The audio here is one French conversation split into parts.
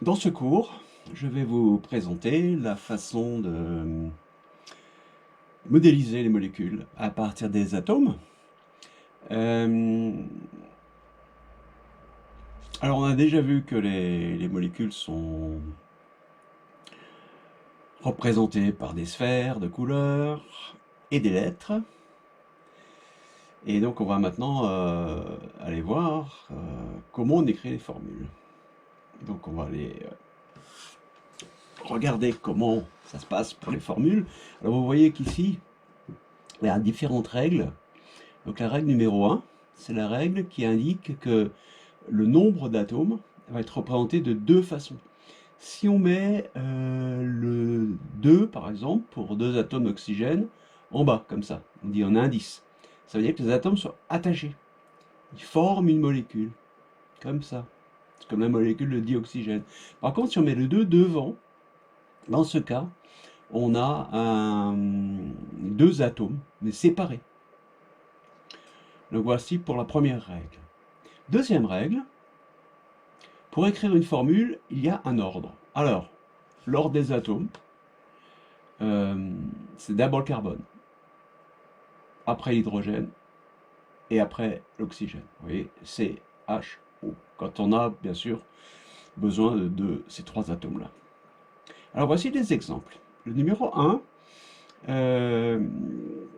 Dans ce cours, je vais vous présenter la façon de modéliser les molécules à partir des atomes. Alors on a déjà vu que les molécules sont représentées par des sphères de couleurs et des lettres. Et donc on va maintenant aller voir comment on écrit les formules. Donc on va aller regarder comment ça se passe pour les formules. Alors vous voyez qu'ici, il y a différentes règles. Donc la règle numéro 1, c'est la règle qui indique que le nombre d'atomes va être représenté de deux façons. Si on met le 2, par exemple, pour deux atomes d'oxygène, en bas, comme ça, on dit en indice, ça veut dire que les atomes sont attachés. Ils forment une molécule, comme ça. C'est comme la molécule de dioxygène. Par contre, si on met le 2 devant, dans ce cas, on a deux atomes, mais séparés. Donc voici pour la première règle. Deuxième règle, pour écrire une formule, il y a un ordre. Alors, l'ordre des atomes, c'est d'abord le carbone, après l'hydrogène, et après l'oxygène. Vous voyez, C, H, O. Quand on a, bien sûr, besoin de ces trois atomes-là. Alors voici des exemples. Le numéro 1,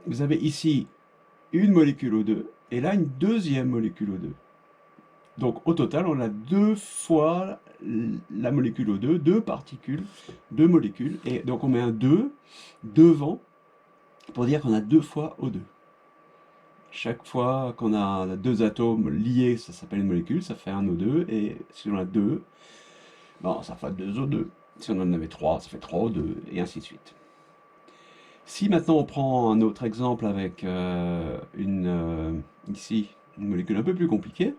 vous avez ici une molécule O2, et là une deuxième molécule O2. Donc au total, on a deux fois la molécule O2, deux particules, deux molécules, et donc on met un 2 devant pour dire qu'on a deux fois O2. Chaque fois qu'on a deux atomes liés, ça s'appelle une molécule, ça fait un O2, et si on a deux, bon, ça fait deux O2. Si on en avait trois, ça fait 3 O2, et ainsi de suite. Si maintenant on prend un autre exemple avec ici, une molécule un peu plus compliquée,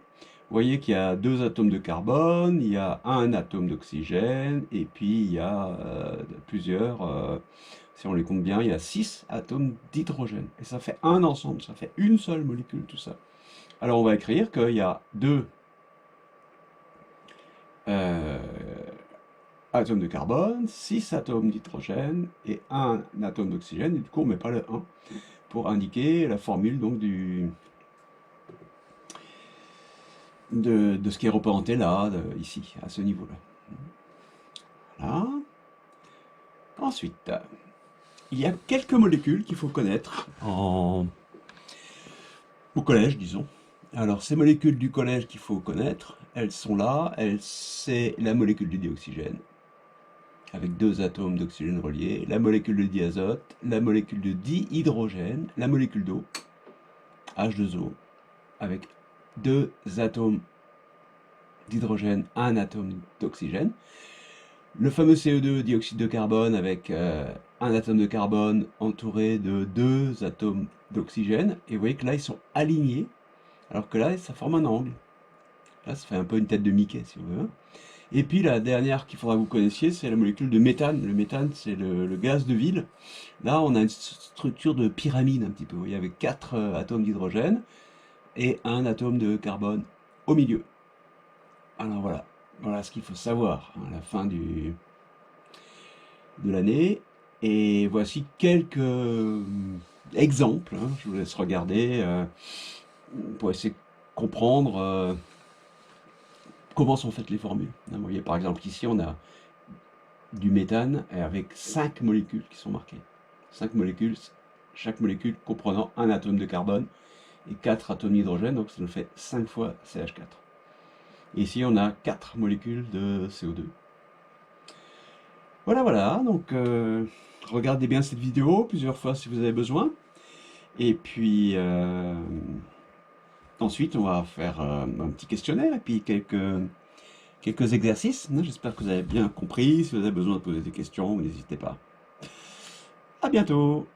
vous voyez qu'il y a deux atomes de carbone, il y a un atome d'oxygène, et puis il y a plusieurs, si on les compte bien, il y a 6 atomes d'hydrogène. Et ça fait un ensemble, ça fait une seule molécule, tout ça. Alors on va écrire qu'il y a deux atomes de carbone, 6 atomes d'hydrogène et un atome d'oxygène, et du coup on ne met pas le 1 pour indiquer la formule donc de ce qui est représenté là, ici, à ce niveau-là. Voilà. Ensuite, il y a quelques molécules qu'il faut connaître au collège, disons. Alors, ces molécules du collège qu'il faut connaître, elles sont là. C'est la molécule du dioxygène, avec deux atomes d'oxygène reliés, la molécule de diazote, la molécule de dihydrogène, la molécule d'eau, H2O, avec deux atomes d'hydrogène, un atome d'oxygène. Le fameux CO2, dioxyde de carbone, avec un atome de carbone entouré de deux atomes d'oxygène. Et vous voyez que là, ils sont alignés, alors que là, ça forme un angle. Là, ça fait un peu une tête de Mickey, si on veut. Et puis la dernière qu'il faudra que vous connaissiez, c'est la molécule de méthane. Le méthane, c'est le gaz de ville. Là, on a une structure de pyramide un petit peu. Vous voyez, avec 4 atomes d'hydrogène et un atome de carbone au milieu. Alors voilà, voilà ce qu'il faut savoir à la fin de l'année. Et voici quelques exemples. Je vous laisse regarder pour essayer de comprendre comment sont faites les formules. Vous voyez par exemple ici on a du méthane avec 5 molécules qui sont marquées. 5 molécules, chaque molécule comprenant un atome de carbone et 4 atomes d'hydrogène, donc ça nous fait 5 fois CH4. Et ici on a 4 molécules de CO2. Voilà, voilà, donc regardez bien cette vidéo plusieurs fois si vous avez besoin. Et puis ensuite on va faire un petit questionnaire et puis quelques exercices. J'espère que vous avez bien compris. Si vous avez besoin de poser des questions, n'hésitez pas. À bientôt!